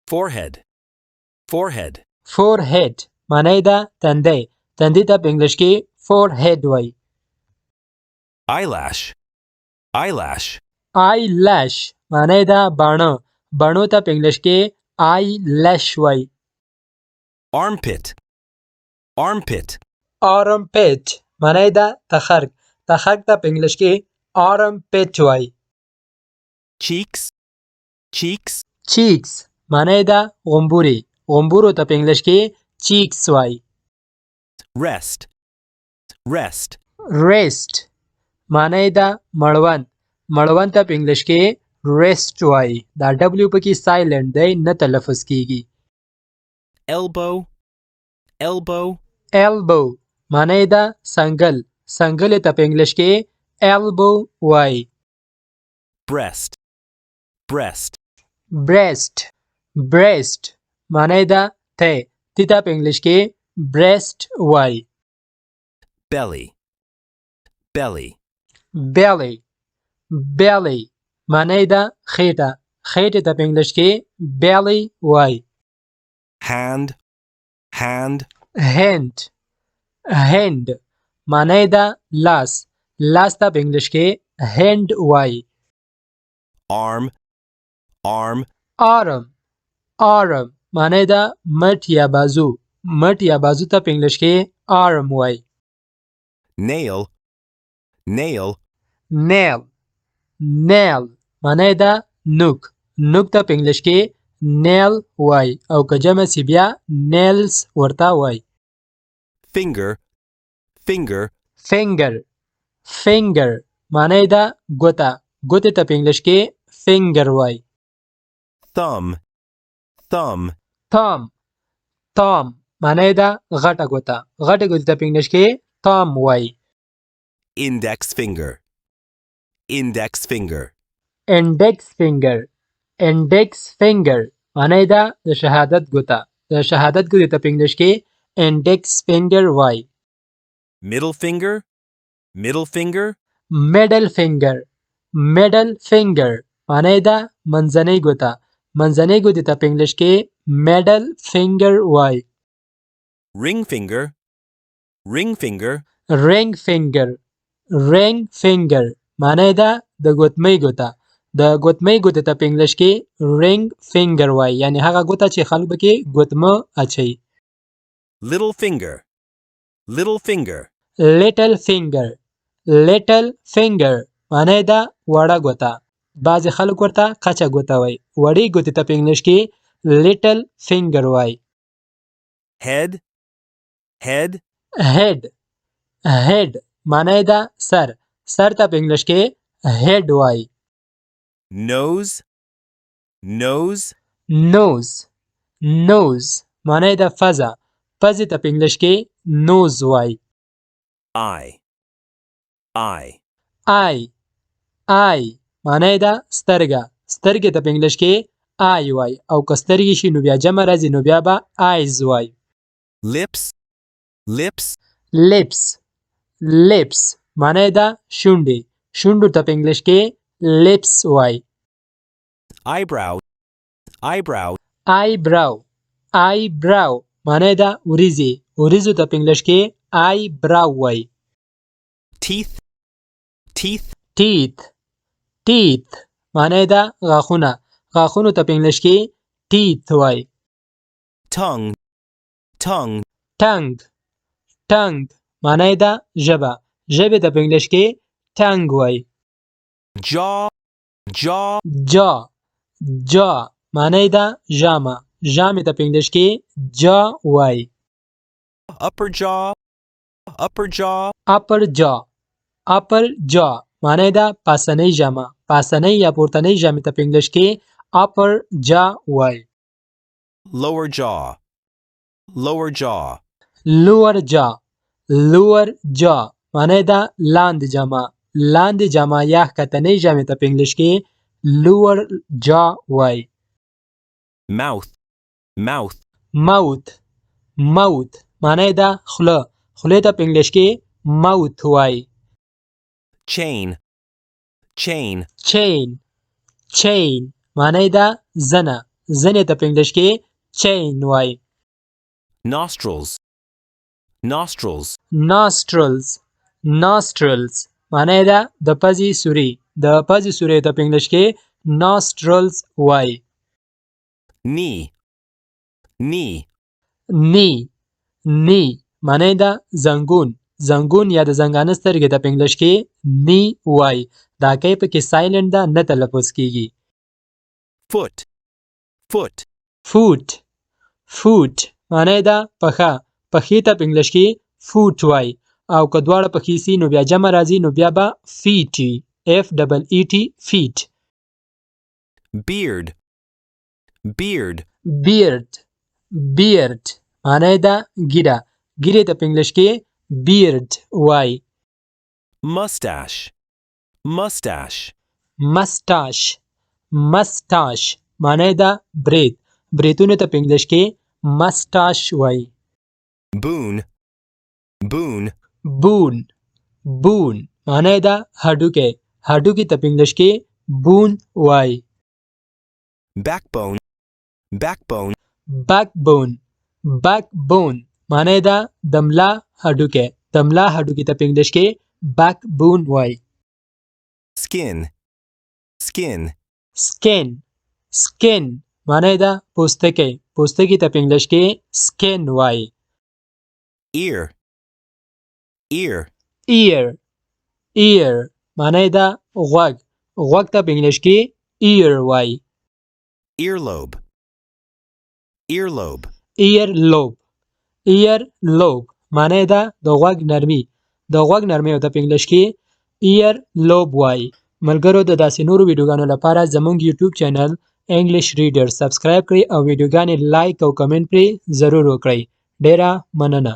forehead, forehead. forehead معنی ده تندی. تندی ته په انګلیش کې forehead وایي. Eyelash, eyelash. eyelash معنی ده باڼه. باڼو ته په انګلیش کې eyelash وایي. Armpit, armpit. armpit معنی ده تخرګ. تخرګ ته په انګلیش کې armpit وایي. Cheeks, cheeks. cheeks معنی ده غومبوري. غومبورو ته په انګلیش کې cheeks وایي. Rest, rest. rest معنی ده مړوند. مړوند ته په انګلیش کې rest وایي. دا ډبلیو پکې سایلنت دی نه تلفظ کیږي. Elbow, elbow. elbow معنی ده سنګل. سنګل ته په انګلیش کې elbow وایي. Breast, breast. breast breast معنی ده ته. تی ته په انګلیش کې breast وایي. Belly, belly. belly belly معنی ده خېټه. خېټې ته په انګلیش کې belly وایي. Hand, hand. hand hand معنی ده لاس. لاس ته په انګلیش کې hand وایي. Arm, arm. arm arm معنی ده مټ یا بازو. مټ یا بازو ته په انګلیش کې arm وایي. Nail, nail. nail nail معنی ده نوک. نوک ته په انګلیش کې nail وایي او که جمع سي بیا nails ورته وایي. Finger, finger. finger finger معنی ده ګوته. ګوتې ته په انګلیش کې finger وایي. Thumb, thumb. thumb thumb معنی ده غټه ګوته. غټه ګوتې ته په انګلیش کې thumb وایي. Index finger, index finger. index finger index finger معنی ده د شهادت ګوته. د شهادت ګوتې ته په انګلیش کې index finger وایي. Middle finger, middle finger. middle finger middle finger معنی ده منځنۍ ګوته. منځنۍ ګوتې ته په انګلیش کې middle finger وایي. Ring finger, ring finger. ring finger ring finger معنی ده د ګوتمۍ ګوته. د ګوتمۍ ګوتې ته په انګلیش کې ring finger وایي. یعنی هغه ګوته چې خلک پکې ګوتمه اچوي. Little finger, little finger. little finger little finger معنی ده وړه ګوته. بعضې خلک ورته کچه ګوته وایي. وړې ګوتې ته په انګلیش کې little finger وایي. Head, head. head head معنی ده سر. سر ته په انګلیش کې head وایي. Nose, nose. nose nose معنی ده پزه. پزې ته په انګلیش کې nose وایي. Eye, eye. eye eye معنی ده سترګه. سترګې ته په انګلیش کې eye وایي او که سترګې شي نو بیا جمع راځي نو بیا به eyes وایي. Lips, lips. lips lips معنی ده شونډې. شونډو ته په انګلیش کې lips وایي. Eyebrow, eyebrow. eyebrow eyebrow معنی ده وریځې. وریځو ته په انګلیش کې eyebrow وایي. Teeth, teeth. teeth teeth معنی ده غاښونه. غاښونو ته په انګلیش کې teeth وایي. Tongue, tongue. tongue tongue معنی ده ژبه. ژبې ته په انګلیش کې tongue وایي. Jaw, jaw. jaw jaw معنی ده ژامه. ژامې ته په انګلیش کې jaw وایي. Upper jaw, upper jaw. upper jaw upper jaw معنی ده پاسنۍ ژامه. پاسنۍ یا پورتنۍ ژامې ته په انګلیش کې upper jaw وایي. Lower jaw, lower jaw. lower jaw lower jaw معنی ده لاندې ژامه. لاندې ژامه یا ښکتنۍ ژامې ته په انګلیش کې lower jaw وایي. Mouth, mouth. mouth mouth معنی ده خوله. خولې ته په انګلیش کې mouth وایي. Chain, chain. chain chain معنی ده زنه. زنې ته په انګلیش کې chain وای. nostrils, nostrils, nostrils nostrils معنی ده د پزې سوري. د پزې سوري ته په انګلیش کې nostrils وای. knee, knee, knee knee معنی ده زنګون. زنګون یا د زنګانه سترګې ته په انګلیش کې knee وای. دا کې په کې سایلنت ده، نه تلفظ کیږي. foot, foot, foot foot معنی ده پښه. پښې ته په انګلیش کې foot وای. او که دواړه پښې سي نو بیا جمع راځي، نو بیا به feet وي. FEET feet. beard, beard, beard beard معنی ده ګیره. ګیرې ته په انګلیش کې beard وای. mustache, mustache, mustache mustache معنی ده برید. بریتونو ته په انګلیش کې mustache وای. boon, boon, boon boon معنی ده هډوکی. هډوکی ته په انګلیش کې bone وای. backbone, backbone, backbone backbone معنی ده د ملا هډوکی. د ملا هډوکی ته په انګلیش کې backbone وای. skin, skin, skin skin معنی ده پوستکی. پوستکی ته په انګلیش کې skin وای. ear, ear, ear ear معنی ده غوږ. غوږ ته په انګلیش کې ear وای. earlobe, earlobe, earlobe earlobe معنی ده د غوږ نرمي. د غوږ نرمي ته په انګلیش کې earlobe وای. ملګرو د داسې نورو ویډیوګانو لپاره زموږ یوټیوب چینل انګلیش ریډر سبسکرایب کړئ او ویډیوګانې لایک او کمنټ پرې ضرور وکړئ. ډیره مننه.